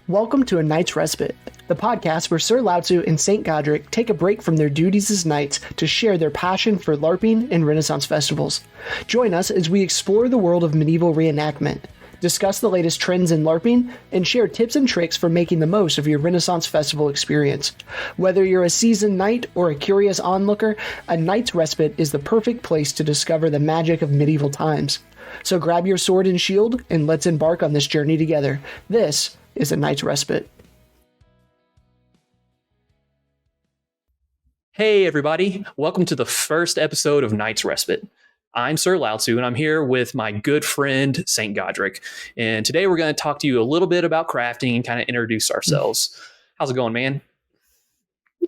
Welcome to A Knight's Respite, the podcast where Sir Lao Tzu and St. Godric take a break from their duties as knights to share their passion for LARPing and Renaissance festivals. Join us as we explore the world of medieval reenactment, discuss the latest trends in LARPing, and share tips and tricks for making the most of your Renaissance festival experience. Whether you're a seasoned knight or a curious onlooker, A Knight's Respite is the perfect place to discover the magic of medieval times. So grab your sword and shield and let's embark on this journey together. This is A Knight's Respite. Hey everybody, welcome to the first episode of Knight's Respite. I'm Sir Lao Tzu and I'm here with my good friend St. Godric. And today we're going to talk to you a little bit about crafting and kind of introduce ourselves. How's it going, man?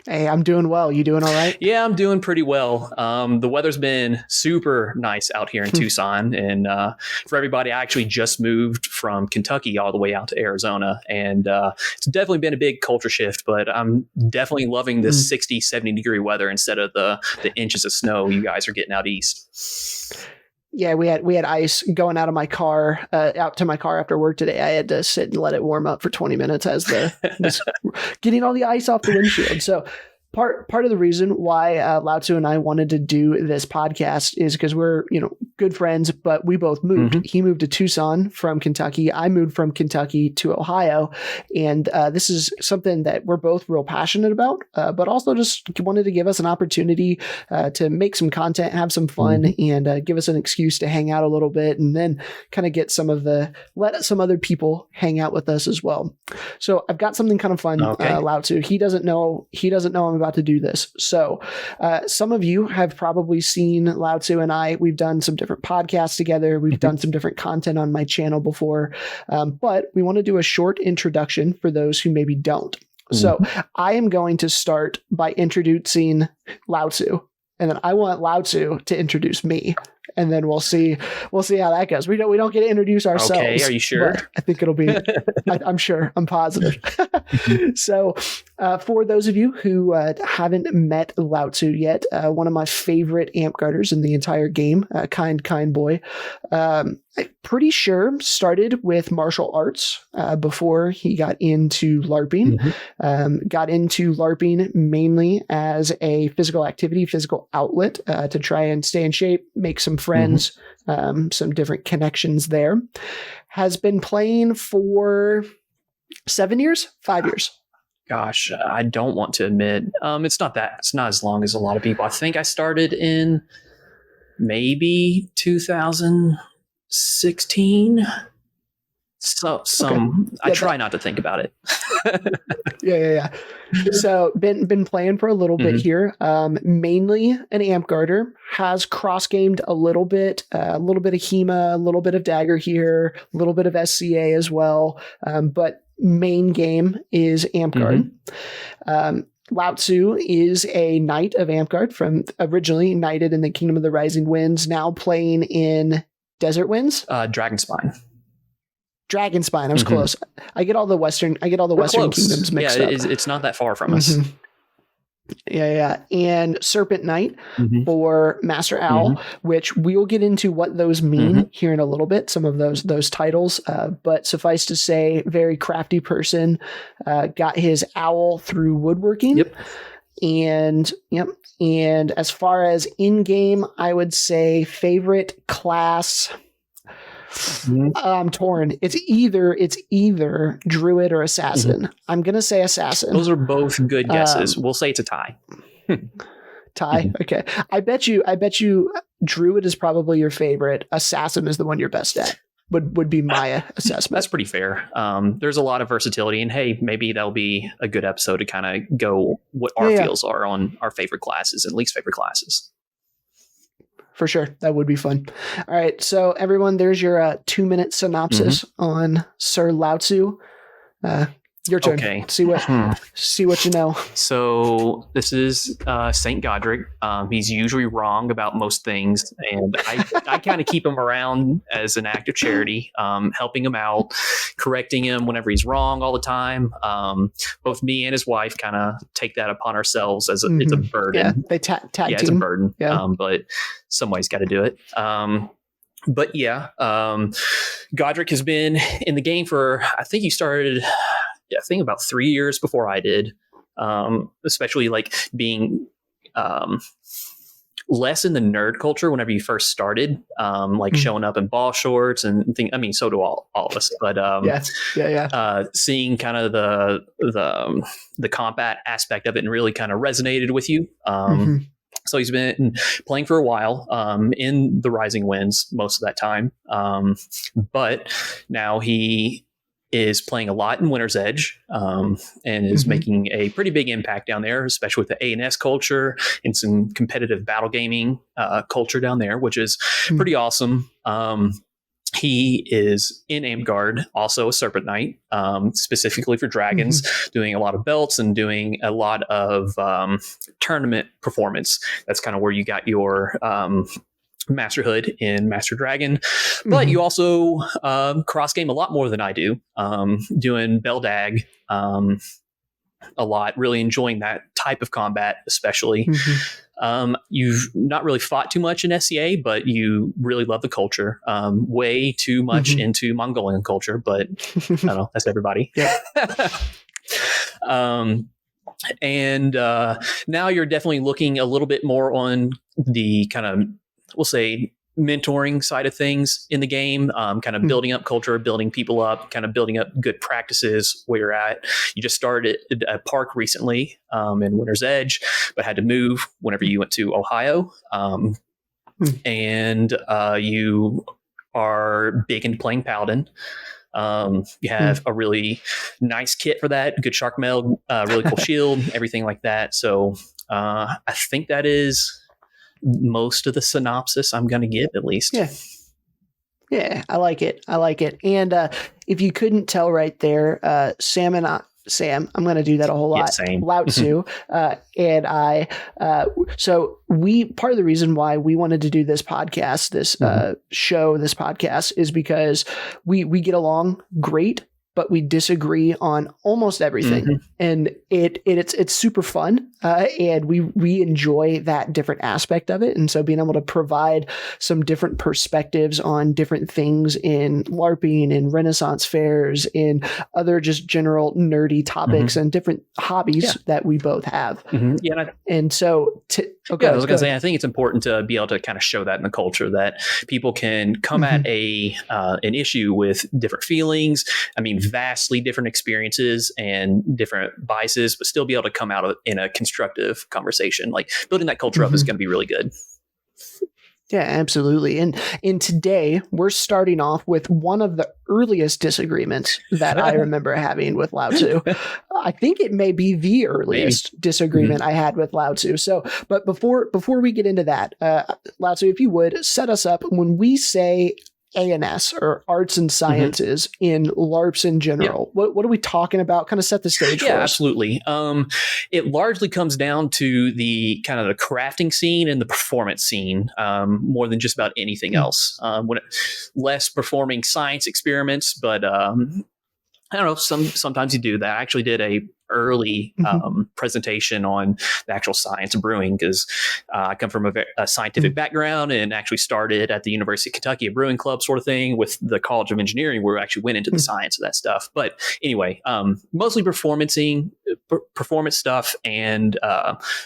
Hey, I'm doing well. You doing all right? Yeah, I'm doing pretty well. The weather's been super nice out here in Tucson. And for everybody, I actually just moved from Kentucky all the way out to Arizona. And it's definitely been a big culture shift, but I'm definitely loving this 60, 70 degree weather instead of the inches of snow you guys are getting out east. Yeah, we had ice going out to my car after work today. I had to sit and let it warm up for 20 minutes as getting all the ice off the windshield. So part of the reason why Lao Tzu and I wanted to do this podcast is because we're, good friends, but we both moved. Mm-hmm. He moved to Tucson from Kentucky. I moved from Kentucky to Ohio. And this is something that we're both real passionate about, but also just wanted to give us an opportunity to make some content, have some fun, and give us an excuse to hang out a little bit, and then kind of let some other people hang out with us as well. So I've got something kind of fun, Lao Tzu. He doesn't know I'm about to do this. So some of you have probably seen Lao Tzu and I. We've done some different podcasts together. We've done some different content on my channel before, but we want to do a short introduction for those who maybe don't. So I am going to start by introducing Lao Tzu, and then I want Lao Tzu to introduce me. And then we'll see how that goes. We don't get to introduce ourselves. Okay, are you sure? I think it'll be. I'm sure. I'm positive. So, for those of you who haven't met Lao Tzu yet, one of my favorite Amp-Guarders in the entire game, kind boy. I'm pretty sure started with martial arts before he got into LARPing. Got into LARPing mainly as a physical activity, physical outlet to try and stay in shape, make some friends, some different connections there. Has been playing for 7 years, 5 years. Gosh, I don't want to admit. It's not as long as a lot of people. I think I started in maybe 2016. So I try not to think about it. Yeah. So been playing for a little bit here. Mainly an Amp-Guarder. Has cross-gamed a little bit of HEMA, a little bit of Dagger here, a little bit of SCA as well. But main game is Amp-Guard. Lao Tzu is a knight of Amp-Guard, from originally knighted in the Kingdom of the Rising Winds, now playing in Desert Winds. Dragonspine. I was close. I get all the Western kingdoms mixed up. Yeah, it's not that far from us. Yeah. And Serpent Knight for Master Owl, which we'll get into what those mean here in a little bit, some of those titles. But suffice to say, very crafty person, got his owl through woodworking. And as far as in-game, I would say favorite class, I'm torn. It's either druid or assassin. I'm gonna say assassin. Those are both good guesses. We'll say it's a tie. Tie. Okay. I bet you druid is probably your favorite. Assassin is the one you're best at. Would be my assessment. That's pretty fair. There's a lot of versatility, and hey, maybe that'll be a good episode to kind of go what our feels are on our favorite classes and least favorite classes. For sure. That would be fun. All right. So everyone, there's your 2-minute synopsis on Sir Lao Tzu. Your turn. Okay. See what you know. So this is St. Godric. He's usually wrong about most things, and I kind of keep him around as an act of charity, helping him out, correcting him whenever he's wrong all the time. Both me and his wife kind of take that upon ourselves as it's a burden. Yeah, they tag team. It's a burden. Yeah. But somebody's got to do it. Godric has been in the game for, I think he started I think about 3 years before I did. Especially like being less in the nerd culture whenever you first started, like showing up in ball shorts and things. I mean, so do all of us, but seeing kind of the combat aspect of it and really kind of resonated with you. So he's been playing for a while in the Rising Winds most of that time. But now he is playing a lot in Winter's Edge and is making a pretty big impact down there, especially with the A&S culture and some competitive battle gaming culture down there, which is pretty awesome. He is in Amgard, also a Serpent Knight, specifically for dragons, doing a lot of belts and doing a lot of tournament performance. That's kind of where you got your masterhood in Master Dragon. But you also cross game a lot more than I do, doing Beldag a lot, really enjoying that type of combat, especially. You've not really fought too much in SCA, but you really love the culture. Way too much into Mongolian culture, but I don't know, that's everybody. And now you're definitely looking a little bit more on the kind of, we'll say, mentoring side of things in the game, kind of building up culture, building people up, kind of building up good practices where you're at. You just started a park recently in Winter's Edge, but had to move whenever you went to Ohio. And you are big into playing Paladin. You have a really nice kit for that, good shark mail, really cool shield, everything like that. So I think that is most of the synopsis I'm going to give, at least. Yeah, I like it. And if you couldn't tell right there, Sam, I'm going to do that a whole lot. Lao Tzu and I. So part of the reason why we wanted to do this podcast, this podcast, is because we get along great, but we disagree on almost everything, and it's super fun, and we enjoy that different aspect of it. And so being able to provide some different perspectives on different things in LARPing and Renaissance fairs and other just general nerdy topics and different hobbies that we both have. And so, I was going to say, I think it's important to be able to kind of show that in the culture, that people can come at an issue with different feelings. I mean, vastly different experiences and different biases, but still be able to come out in a constructive conversation. Like building that culture up is going to be really good. Yeah, absolutely. And today we're starting off with one of the earliest disagreements that I remember having with Lao Tzu. I think it may be the earliest disagreement I had with Lao Tzu. So, but before we get into that, Lao Tzu, if you would set us up when we say A&S or arts and sciences in LARPs in general. What are we talking about? Kind of set the stage for us. Absolutely. It largely comes down to the kind of the crafting scene and the performance scene, more than just about anything else. Less performing science experiments, but I don't know. Sometimes you do that. I actually did a early presentation on the actual science of brewing, because I come from a scientific background and actually started at the University of Kentucky, a brewing club sort of thing with the College of Engineering, where we actually went into the science of that stuff. But anyway, mostly performance stuff and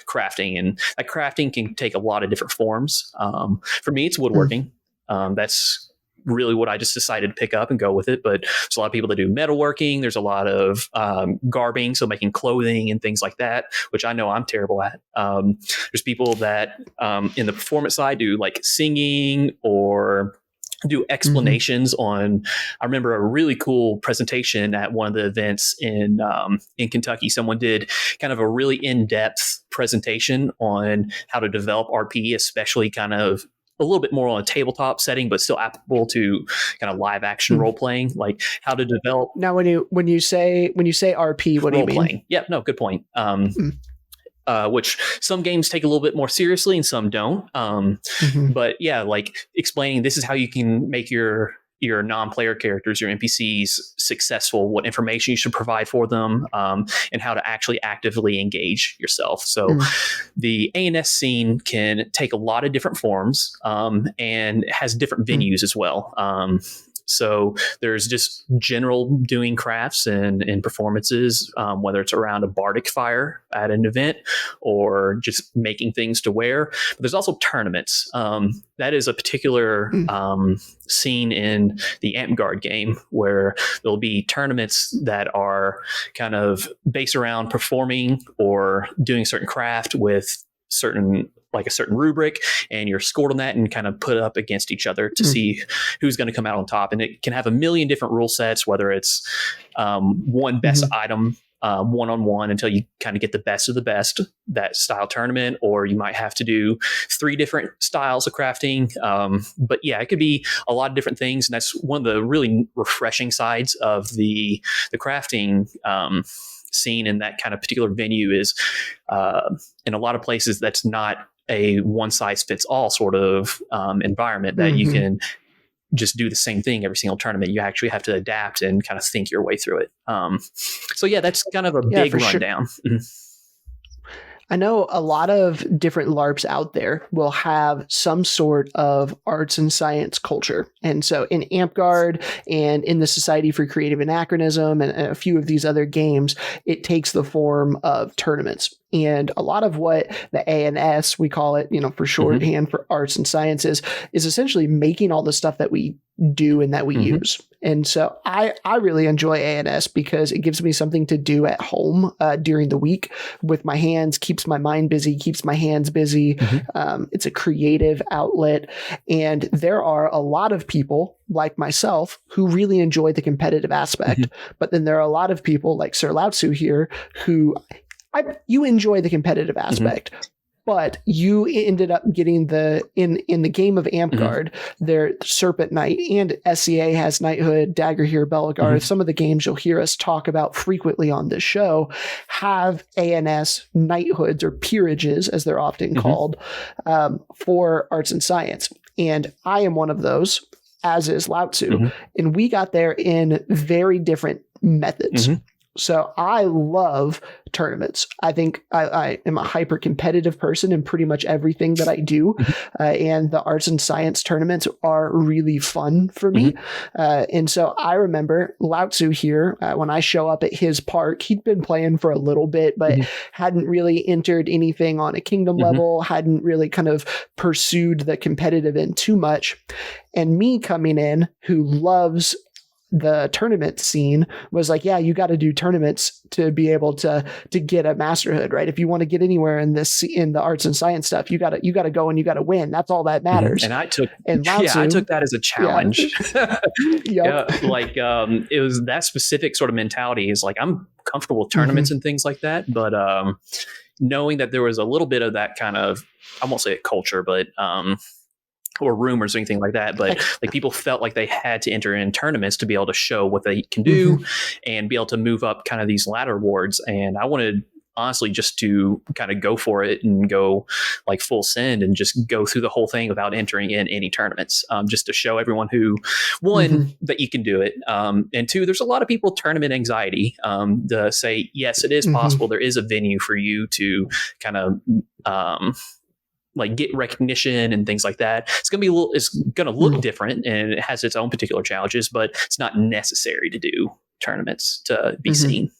crafting. And that crafting can take a lot of different forms. For me, it's woodworking. That's really what I just decided to pick up and go with it. But there's a lot of people that do metalworking. There's a lot of garbing, so making clothing and things like that, which I know I'm terrible at. There's people that in the performance side do like singing or do explanations on. I remember a really cool presentation at one of the events in Kentucky. Someone did kind of a really in-depth presentation on how to develop RP, especially kind of a little bit more on a tabletop setting, but still applicable to kind of live action role playing, like how to develop. Now, when you say RP, what do you mean? Playing. Yeah, no, good point. Which some games take a little bit more seriously and some don't. But yeah, like explaining this is how you can make your non-player characters, your NPCs, successful, what information you should provide for them, and how to actually actively engage yourself. So the A&S scene can take a lot of different forms, and has different venues as well. So there's just general doing crafts and performances, whether it's around a bardic fire at an event or just making things to wear. But there's also tournaments. That is a particular scene in the Amtgard game where there'll be tournaments that are kind of based around performing or doing a certain craft with a certain rubric, and you're scored on that and kind of put up against each other to see who's going to come out on top. And it can have a million different rule sets, whether it's one best item one-on-one until you kind of get the best of the best, that style tournament, or you might have to do 3 different styles of crafting. But yeah, it could be a lot of different things. And that's one of the really refreshing sides of the crafting scene in that kind of particular venue is in a lot of places that's not a one-size-fits-all sort of environment that you can just do the same thing every single tournament. You actually have to adapt and kind of think your way through it. So yeah, that's kind of a big rundown. Sure. I know a lot of different LARPs out there will have some sort of arts and science culture. And so in Amtgard and in the Society for Creative Anachronism and a few of these other games, it takes the form of tournaments. And a lot of what the ANS, we call it, for shorthand for arts and sciences, is essentially making all the stuff that we do and that we use. And so I really enjoy ANS because it gives me something to do at home during the week with my hands, keeps my mind busy, keeps my hands busy. It's a creative outlet. And there are a lot of people like myself who really enjoy the competitive aspect. But then there are a lot of people like Sir Lao-Tzu here who you enjoy the competitive aspect. But you ended up getting in the game of Amtgard, their Serpent Knight, and SCA has Knighthood, Daggerheer, Belagarth. Some of the games you'll hear us talk about frequently on this show have ANS Knighthoods or peerages, as they're often called, for arts and science. And I am one of those, as is Lao-Tzu. And we got there in very different methods. So I love tournaments. I think I am a hyper competitive person in pretty much everything that I do. And the arts and science tournaments are really fun for me. And so I remember Lao-Tzu here, when I show up at his park, he'd been playing for a little bit, but hadn't really entered anything on a kingdom level, hadn't really kind of pursued the competitive end too much. And me coming in, who loves the tournament scene, was like, yeah, you got to do tournaments to be able to get a masterhood, right? If you want to get anywhere in the arts and science stuff, you got to go and you got to win. That's all that matters. And I took that as a challenge. It was that specific sort of mentality is like, I'm comfortable with tournaments and things like that. But knowing that there was a little bit of that kind of, I won't say a culture, but or rumors or anything like that, but like people felt like they had to enter in tournaments to be able to show what they can do and be able to move up kind of these ladder awards. And I wanted honestly just to kind of go for it and go like full send and just go through the whole thing without entering in any tournaments, just to show everyone who, one, that you can do it. And two, there's a lot of people with tournament anxiety, to say, yes, it is possible. There is a venue for you to kind of, like get recognition and things like that. It's going to look different and it has its own particular challenges, but it's not necessary to do tournaments to be seen.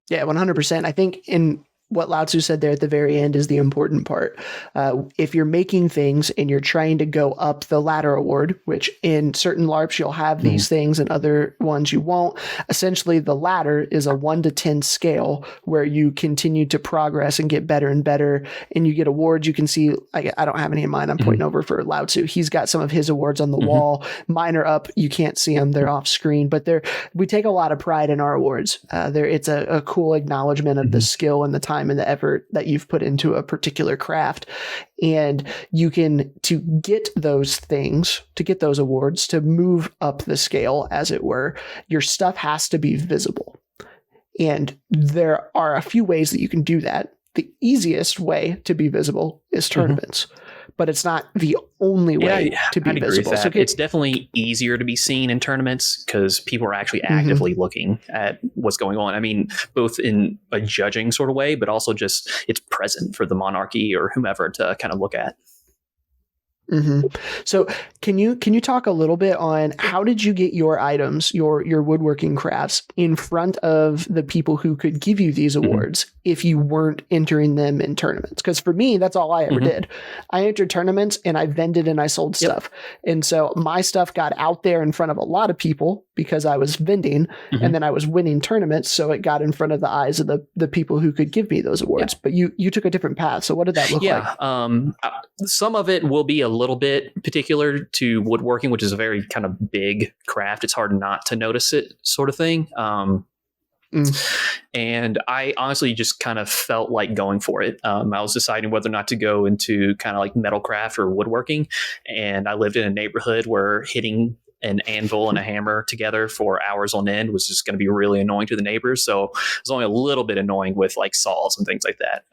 Yeah, 100%. I think in what Lao-Tzu said there at the very end is the important part. If you're making things and you're trying to go up the ladder award, which in certain LARPs you'll have these things and other ones you won't, essentially the ladder is a 1 to 10 scale where you continue to progress and get better and better, and you get awards. You can see, I don't have any in mind. I'm pointing over for Lao-Tzu. He's got some of his awards on the wall. Mine are up. You can't see them. They're off screen, but we take a lot of pride in our awards. It's a cool acknowledgement of the skill and the time and the effort that you've put into a particular craft. And you can, to get those things, to get those awards, to move up the scale, as it were, your stuff has to be visible. And there are a few ways that you can do that. The easiest way to be visible is tournaments. But it's not the only way to be visible. So it's definitely easier to be seen in tournaments because people are actually actively looking at what's going on. I mean, both in a judging sort of way, but also just it's present for the monarchy or whomever to kind of look at. Mm-hmm. So can you talk a little bit on how did you get your items, your woodworking crafts in front of the people who could give you these awards if you weren't entering them in tournaments? Because for me, that's all I ever did. I entered tournaments and I vended and I sold stuff. And so my stuff got out there in front of a lot of people because I was vending and then I was winning tournaments. So it got in front of the eyes of the people who could give me those awards. But you took a different path. So what did that look like? Some of it will be a little bit particular to woodworking, which is a very kind of big craft. It's hard not to notice it, sort of thing. And I honestly just kind of felt like going for it. I was deciding whether or not to go into kind of like metalcraft or woodworking. And I lived in a neighborhood where hitting an anvil and a hammer together for hours on end was just going to be really annoying to the neighbors. So it was only a little bit annoying with like saws and things like that.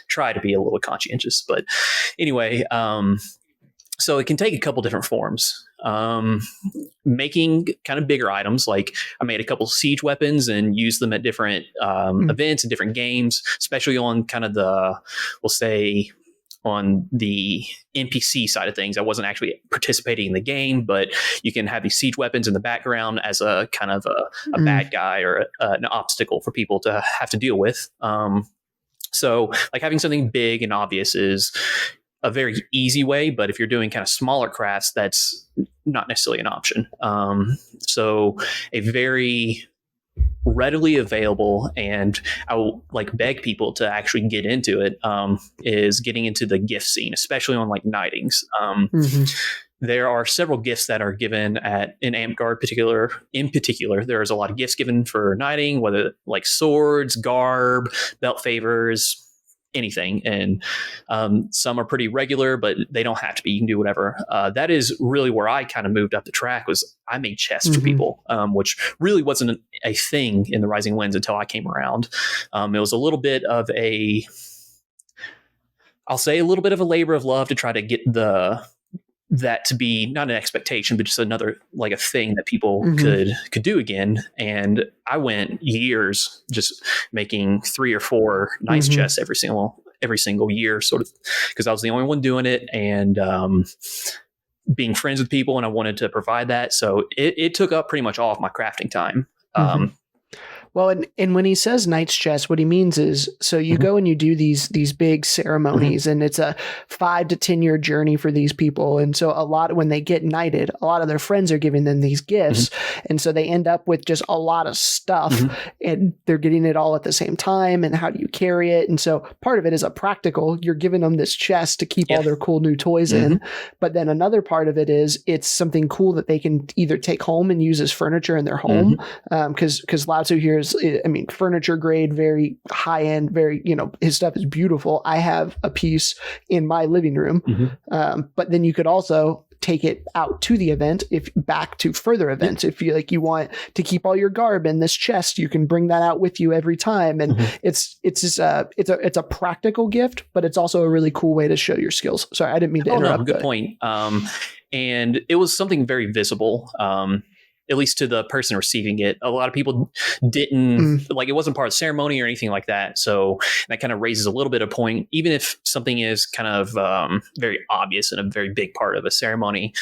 Try to be a little conscientious, but anyway, so it can take a couple different forms. Making kind of bigger items, like I made a couple siege weapons and used them at different events and different games, especially on kind of we'll say on the NPC side of things. I wasn't actually participating in the game, but you can have these siege weapons in the background as a kind of a bad guy or an obstacle for people to have to deal with. So like having something big and obvious is a very easy way, but if you're doing kind of smaller crafts, that's not necessarily an option. So a very readily available, and I will like beg people to actually get into it, is getting into the gift scene, especially on like knightings. There are several gifts that are given in Amtgard in particular. There's a lot of gifts given for knighting, whether like swords, garb, belt favors, anything. And some are pretty regular, but they don't have to be. You can do whatever. That is really where I kind of moved up the track. Was I made chests for people, which really wasn't a thing in the Rising Winds until I came around. It was a little bit of I'll say a little bit of a labor of love to try to get that to be not an expectation, but just another, like a thing that people could do again. And I went years just making 3 or 4 nice chests every single year, sort of, because I was the only one doing it, and being friends with people, and I wanted to provide that. So it took up pretty much all of my crafting time. Well, and when he says knight's chest, what he means is, so you go and you do these big ceremonies, and it's a 5 to 10 year journey for these people. And so when they get knighted, a lot of their friends are giving them these gifts. And so they end up with just a lot of stuff, and they're getting it all at the same time. And how do you carry it? And so part of it is a practical, you're giving them this chest to keep all their cool new toys in. But then another part of it is it's something cool that they can either take home and use as furniture in their home. Cause Lao Tzu here is, I mean, furniture grade, very high end, very, his stuff is beautiful. I have a piece in my living room. But then you could also take it out to the event, back to further events. If you want to keep all your garb in this chest, you can bring that out with you every time. And it's a practical gift, but it's also a really cool way to show your skills. Sorry, I didn't mean to interrupt. No, good point. And it was something very visible. At least to the person receiving it. A lot of people didn't, it wasn't part of the ceremony or anything like that. So that kind of raises a little bit of point, even if something is kind of very obvious and a very big part of a ceremony,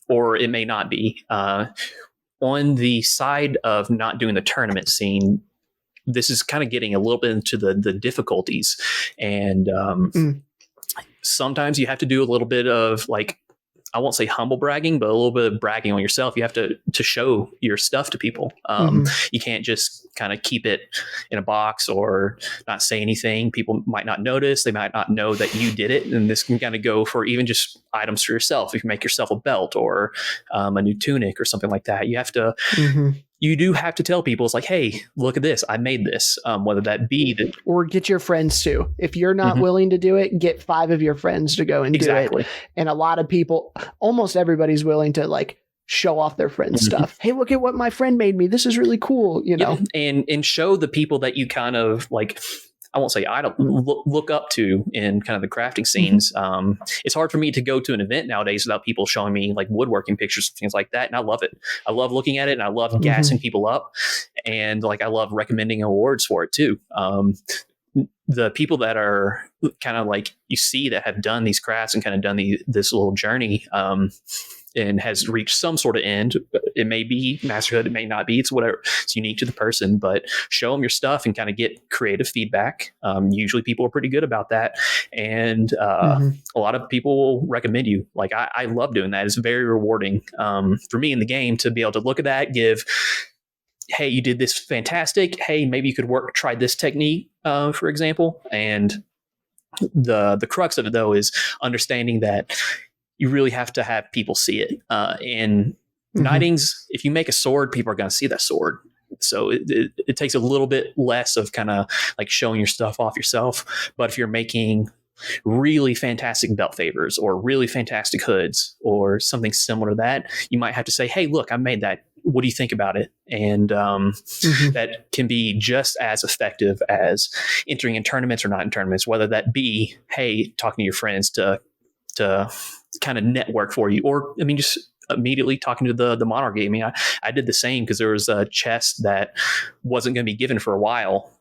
or it may not be. On the side of not doing the tournament scene, this is kind of getting a little bit into the difficulties. And sometimes you have to do a little bit of I won't say humble bragging, but a little bit of bragging on yourself. You have to show your stuff to people. You can't just kind of keep it in a box or not say anything. People might not notice. They might not know that you did it. And this can kind of go for even just items for yourself. If you make yourself a belt or a new tunic or something like that, you have to, you do have to tell people, it's like, hey, look at this. I made this, whether that be or get your friends to. If you're not willing to do it, get 5 of your friends to go and do it. And a lot of people, almost everybody's willing to show off their friends' stuff. Hey, look at what my friend made me. This is really cool, Yeah. And show the people that you kind of I won't say look up to in kind of the crafting scenes. It's hard for me to go to an event nowadays without people showing me woodworking pictures and things like that. And I love it. I love looking at it, and I love gassing people up. And I love recommending awards for it too. the people that are kind of like you see that have done these crafts and kind of done this little journey, and has reached some sort of end. It may be masterhood, it may not be. It's whatever. It's unique to the person, but show them your stuff and kind of get creative feedback. Usually people are pretty good about that. And a lot of people will recommend you. Like I love doing that. It's very rewarding for me in the game to be able to look at that, give, hey, you did this fantastic. Hey, maybe you could try this technique, for example. And the crux of it though is understanding that you really have to have people see it. And knightings, if you make a sword, people are going to see that sword. So it takes a little bit less of kind of like showing your stuff off yourself. But if you're making really fantastic belt favors or really fantastic hoods or something similar to that, you might have to say, hey, look, I made that. What do you think about it? And that can be just as effective as entering in tournaments or not in tournaments, whether that be, hey, talking to your friends to kind of network for you, or I mean, just immediately talking to the monarchy. I mean, I did the same because there was a chest that wasn't going to be given for a while.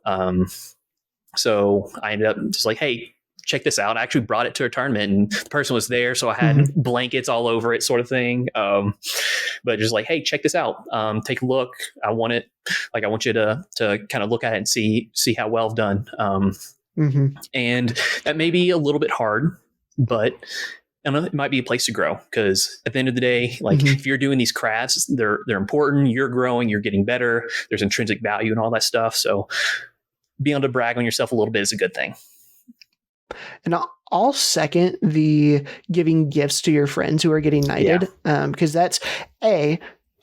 So I ended up just like, hey, check this out. I actually brought it to a tournament and the person was there. So I had blankets all over it, sort of thing. But just like, hey, check this out. Take a look. I want you to kind of look at it and see how well done. And that may be a little bit hard, but I don't know, it might be a place to grow, because at the end of the day, like if you're doing these crafts, they're important. You're growing, you're getting better. There's intrinsic value and all that stuff. So being able to brag on yourself a little bit is a good thing. And I'll second the giving gifts to your friends who are getting knighted, because that's I'm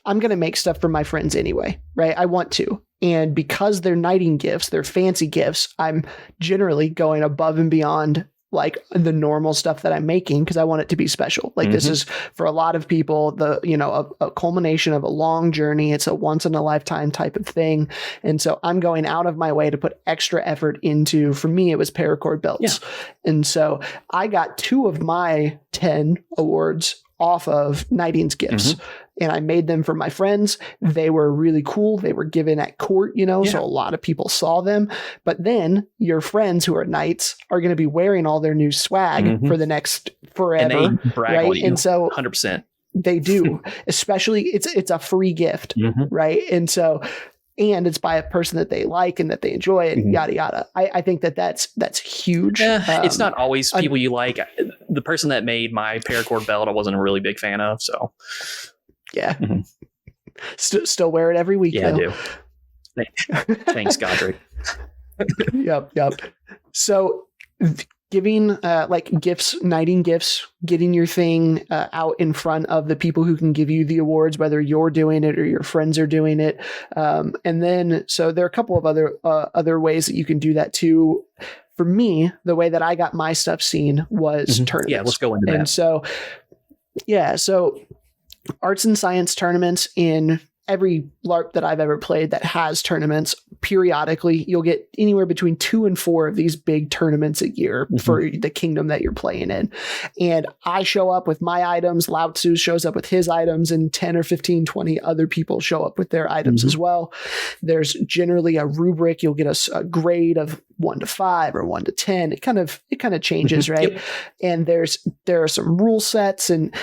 going to make stuff for my friends anyway, right? I want to. And because they're knighting gifts, they're fancy gifts, I'm generally going above and beyond like the normal stuff that I'm making, because I want it to be special. Like this is for a lot of people, a culmination of a long journey. It's a once in a lifetime type of thing. And so I'm going out of my way to put extra effort into, for me, it was paracord belts. Yeah. And so I got 2 of my 10 awards off of knighting's gifts. And I made them for my friends. They were really cool. They were given at court, so a lot of people saw them. But then your friends who are knights are going to be wearing all their new swag for the next forever. And they brag right? on you, and so 100%. They do, especially it's a free gift, right? And so, and it's by a person that they like and that they enjoy and yada, yada. I think that's huge. It's not always people you like. The person that made my paracord belt, I wasn't a really big fan of. So yeah. Still wear it every week. Yeah, though. I do. Thanks, Godric. Yep. So giving like gifts, knighting gifts, getting your thing out in front of the people who can give you the awards, whether you're doing it or your friends are doing it. And then, so there are a couple of other ways that you can do that too. For me, the way that I got my stuff seen was tournaments. Yeah, let's go into that. And so, so arts and science tournaments in every LARP that I've ever played that has tournaments, periodically, you'll get anywhere between 2 and 4 of these big tournaments a year for the kingdom that you're playing in. And I show up with my items, Lao Tzu shows up with his items, and 10 or 15, 20 other people show up with their items as well. There's generally a rubric. You'll get a grade of 1 to 5 or 1 to 10. It kind of changes, right? Yep. And there are some rule sets, and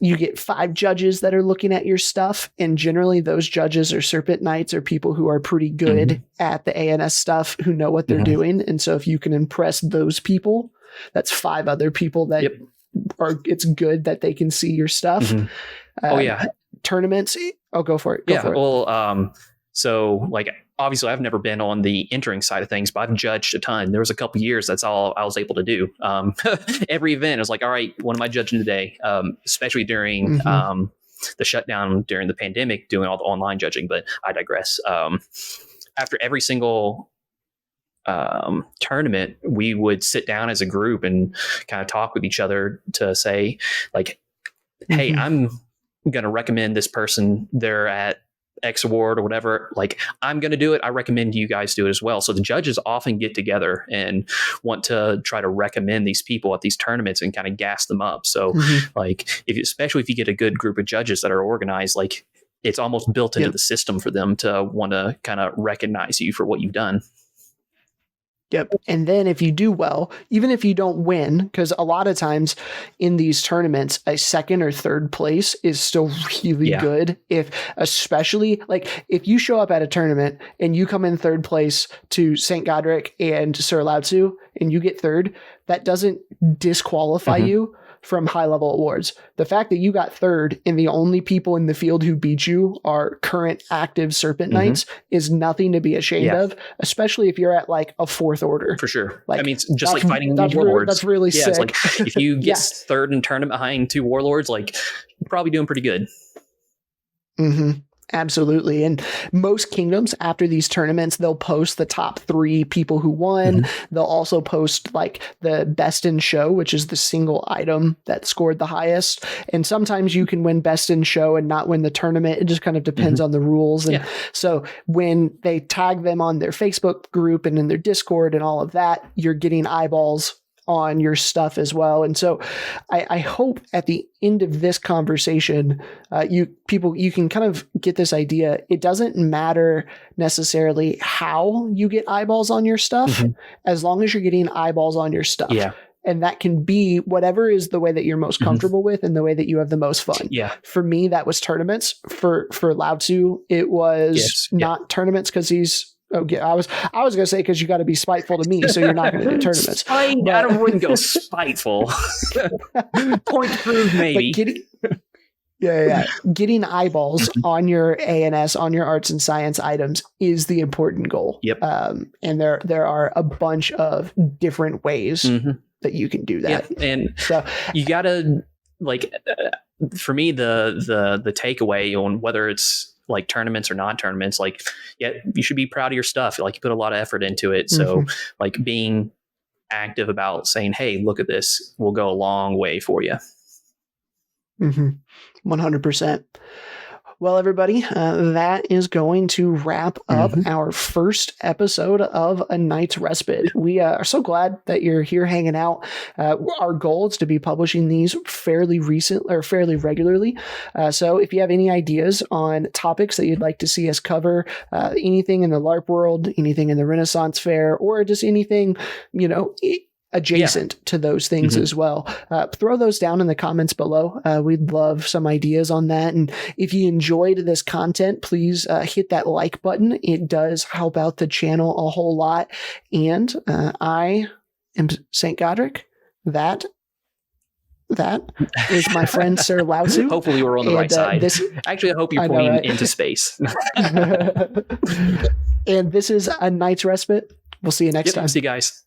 you get 5 judges that are looking at your stuff. And generally those judges are Serpent Knights or people who are pretty good at the ANS stuff, who know what they're doing. And so if you can impress those people, that's 5 other people that it's good that they can see your stuff. Tournaments. Oh, go for it. Go for it. Well, so like, obviously I've never been on the entering side of things, but I've judged a ton. There was a couple years, that's all I was able to do. Every event I was like, all right, what am I judging today? Especially during the shutdown during the pandemic, doing all the online judging, but I digress. After every single tournament, we would sit down as a group and kind of talk with each other to say like, hey, I'm going to recommend this person. They're at X award or whatever, like I'm going to do it. I recommend you guys do it as well. So the judges often get together and want to try to recommend these people at these tournaments and kind of gas them up. So like, especially if you get a good group of judges that are organized, like it's almost built into the system for them to want to kind of recognize you for what you've done. Yep. And then if you do well, even if you don't win, because a lot of times in these tournaments, a second or third place is still really good. Especially if you show up at a tournament and you come in third place to St. Godric and Sir Lao Tzu and you get third, that doesn't disqualify you from high level awards. The fact that you got third and the only people in the field who beat you are current active Serpent Knights is nothing to be ashamed of, especially if you're at like a fourth order. For sure. I mean, just like fighting warlords. That's really sick. It's like if you get third in tournament behind 2 warlords, like you're probably doing pretty good. Absolutely. And most kingdoms after these tournaments, they'll post the top 3 people who won. They'll also post like the best in show, which is the single item that scored the highest. And sometimes you can win best in show and not win the tournament. It just kind of depends on the rules. And so when they tag them on their Facebook group and in their Discord and all of that, you're getting eyeballs on your stuff as well. And so I hope at the end of this conversation, you can kind of get this idea. It doesn't matter necessarily how you get eyeballs on your stuff, as long as you're getting eyeballs on your stuff. Yeah. And that can be whatever is the way that you're most comfortable with and the way that you have the most fun. Yeah. For me, that was tournaments. For Lao Tzu, it was not tournaments because he's okay, I was going to say because you got to be spiteful to me, so you're not going to do tournaments. I wouldn't go spiteful. Point proved, maybe. Getting eyeballs on your ANS, on your arts and science items is the important goal. Yep. And there are a bunch of different ways that you can do that. Yeah. And so you got to for me, the takeaway on whether it's like tournaments or non-tournaments, you should be proud of your stuff. Like you put a lot of effort into it. So like being active about saying, hey, look at this will go a long way for you. 100%. Well, everybody, that is going to wrap up our first episode of A Night's Respite. We are so glad that you're here hanging out. Our goal is to be publishing these fairly regularly. So if you have any ideas on topics that you'd like to see us cover, anything in the LARP world, anything in the Renaissance Fair, or just anything, adjacent to those things as well. Throw those down in the comments below. We'd love some ideas on that. And if you enjoyed this content, please hit that like button. It does help out the channel a whole lot. And I am St. Godric. That is my friend Sir Lao Tzu. Hopefully we're on the right side. Actually, I hope you're pointing into space. And this is A Night's Respite. We'll see you next time. See you guys.